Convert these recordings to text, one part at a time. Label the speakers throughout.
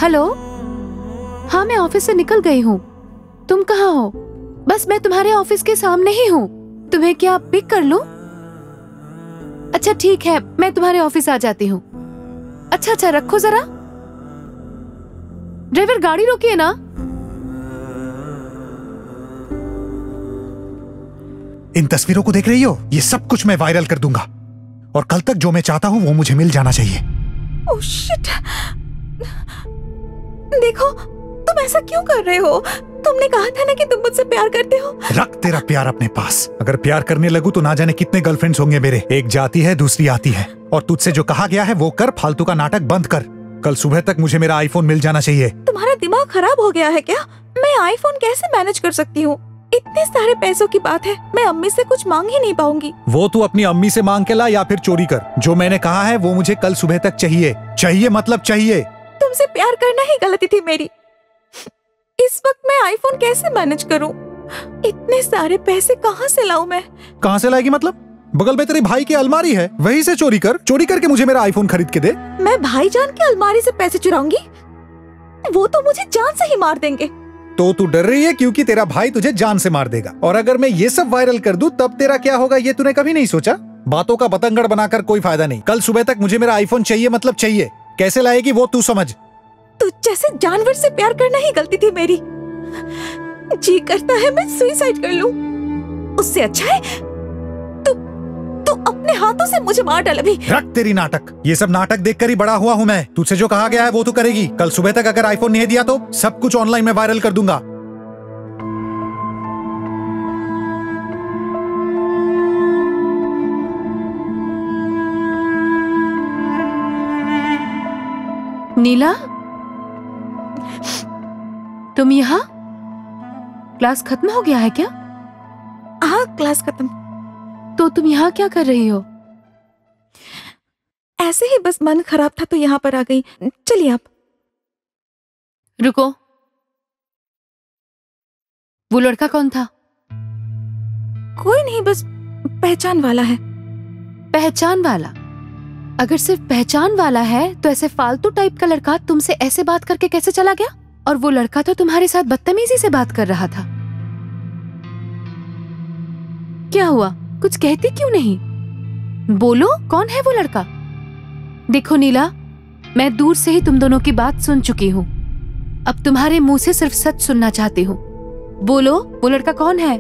Speaker 1: Hello, हाँ मैं office से निकल गई हूँ। तुम कहाँ हो? बस मैं तुम्हारे ऑफिस के सामने ही हूँ। तुम्हें क्या पिक कर लूं? अच्छा ठीक है, मैं तुम्हारे ऑफिस आ जाती हूँ। अच्छा रखो जरा। ड्राइवर गाड़ी रोकिए ना।
Speaker 2: इन तस्वीरों को देख रही हो? ये सब कुछ मैं वायरल कर दूंगा और कल तक जो मैं चाहता हूँ वो मुझे मिल जाना चाहिए।
Speaker 3: Oh shit. देखो, तुम ऐसा क्यों कर रहे हो? तुमने कहा था ना कि तुम मुझसे प्यार करते हो।
Speaker 2: रख तेरा प्यार अपने पास। अगर प्यार करने लगूं तो ना जाने कितने गर्लफ्रेंड्स होंगे मेरे। एक जाती है, दूसरी आती है। और तुझसे जो कहा गया है वो कर, फालतू का नाटक बंद कर। कल सुबह तक मुझे मेरा आईफोन मिल जाना चाहिए।
Speaker 3: तुम्हारा दिमाग खराब हो गया है क्या? मैं आईफोन कैसे मैनेज कर सकती हूँ? इतने सारे पैसों की बात है, मैं अम्मी से कुछ मांग ही नहीं पाऊंगी।
Speaker 2: वो तू अपनी अम्मी से मांग के ला या फिर चोरी कर। जो मैंने कहा है वो मुझे कल सुबह तक चाहिए। चाहिए मतलब चाहिए।
Speaker 3: तुमसे प्यार करना ही गलती थी मेरी। इस वक्त मैं आईफोन कैसे मैनेज करूं? इतने सारे पैसे कहां से लाऊं मैं?
Speaker 2: कहां से लाएगी मतलब? बगल में तेरे भाई की अलमारी है, वहीं से चोरी कर। चोरी करके मुझे मेरा आईफोन खरीद के दे।
Speaker 3: मैं भाईजान की अलमारी से पैसे चुराऊंगी? वो तो मुझे जान से ही मार देंगे।
Speaker 2: तो तू डर रही है क्योंकि तेरा भाई तुझे जान से मार देगा। और अगर मैं ये सब वायरल कर दूं तब तेरा क्या होगा ये तूने कभी नहीं सोचा? बातों का बतंगड़ बनाकर कोई फायदा नहीं। कल सुबह तक मुझे मेरा आईफोन चाहिए मतलब चाहिए। कैसे लाएगी वो तू समझ।
Speaker 3: तुझ जैसे जानवर से प्यार करना ही गलती थी मेरी। जी करता है मैं सुसाइड कर लूं। उससे अच्छा है तू अपने हाथों से मुझे मार डाल अभी।
Speaker 2: रख तेरी नाटक। ये सब नाटक देखकर ही बड़ा हुआ हूँ मैं। तुझसे जो कहा गया है वो तू करेगी। कल सुबह तक अगर आईफोन नहीं दिया तो सब कुछ ऑनलाइन में वायरल कर दूंगा।
Speaker 1: नीला, तुम यहाँ? क्लास खत्म हो गया है क्या?
Speaker 3: हाँ, क्लास खत्म।
Speaker 1: तो तुम यहाँ क्या कर रही हो?
Speaker 3: ऐसे ही बस मन खराब था तो यहाँ पर आ गई। चलिए आप।
Speaker 1: रुको, वो लड़का कौन था?
Speaker 3: कोई नहीं, बस पहचान वाला है।
Speaker 1: पहचान वाला? अगर सिर्फ पहचान वाला है तो ऐसे फालतू टाइप का लड़का तुमसे ऐसे बात करके कैसे चला गया? और वो लड़का तो तुम्हारे साथ बदतमीजी से बात कर रहा था। क्या हुआ? कुछ कहती क्यों नहीं? बोलो, कौन है वो लड़का? देखो नीला, मैं दूर से ही तुम दोनों की बात सुन चुकी हूँ। अब तुम्हारे मुंह से सिर्फ सच सुनना चाहती हूँ। बोलो, वो लड़का कौन है?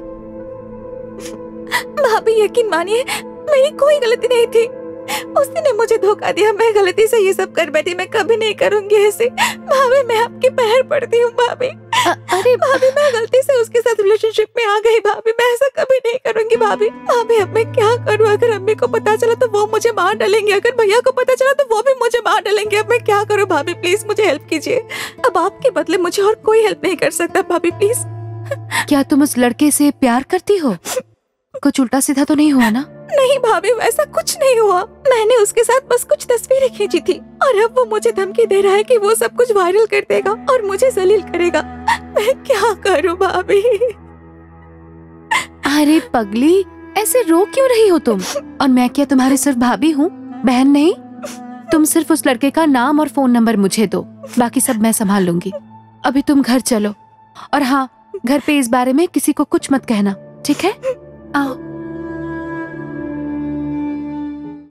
Speaker 3: भाभी यकीन मानिए, मेरी कोई गलती नहीं थी। उसने मुझे धोखा दिया। मैं गलती से ये सब कर बैठी। मैं कभी नहीं करूंगी ऐसे। भाभी मैं आपके पैर पड़ती हूँ भाभी।
Speaker 1: अरे
Speaker 3: भाभी, मैं गलती से उसके साथ रिलेशनशिप में आ गई भाभी। मैं ऐसा कभी नहीं करूंगी भाभी। भाभी अब मैं क्या करूँ? अगर अम्मी को पता चला तो वो मुझे मार डालेंगे। अगर भैया को पता चला तो वो भी मुझे मार डालेंगे। अब मैं क्या करूँ भाभी? प्लीज मुझे हेल्प कीजिए। अब आपके बदले मुझे और कोई हेल्प नहीं कर सकता भाभी, प्लीज।
Speaker 1: क्या तुम उस लड़के से प्यार करती हो? कुछ उल्टा सीधा तो नहीं हुआ ना?
Speaker 3: नहीं भाभी, वैसा कुछ नहीं हुआ। मैंने उसके साथ बस कुछ तस्वीरें खींची थी और अब वो मुझे धमकी दे रहा है कि वो सब कुछ वायरल कर देगा और मुझे जलील करेगा। मैं क्या करूं भाभी?
Speaker 1: अरे पगली, ऐसे रो क्यों रही हो तुम? और मैं क्या तुम्हारी सिर्फ भाभी हूँ, बहन नहीं? तुम सिर्फ उस लड़के का नाम और फोन नंबर मुझे दो, बाकी सब मैं संभाल लूंगी। अभी तुम घर चलो। और हाँ, घर पे इस बारे में किसी को कुछ मत कहना, ठीक है? आओ।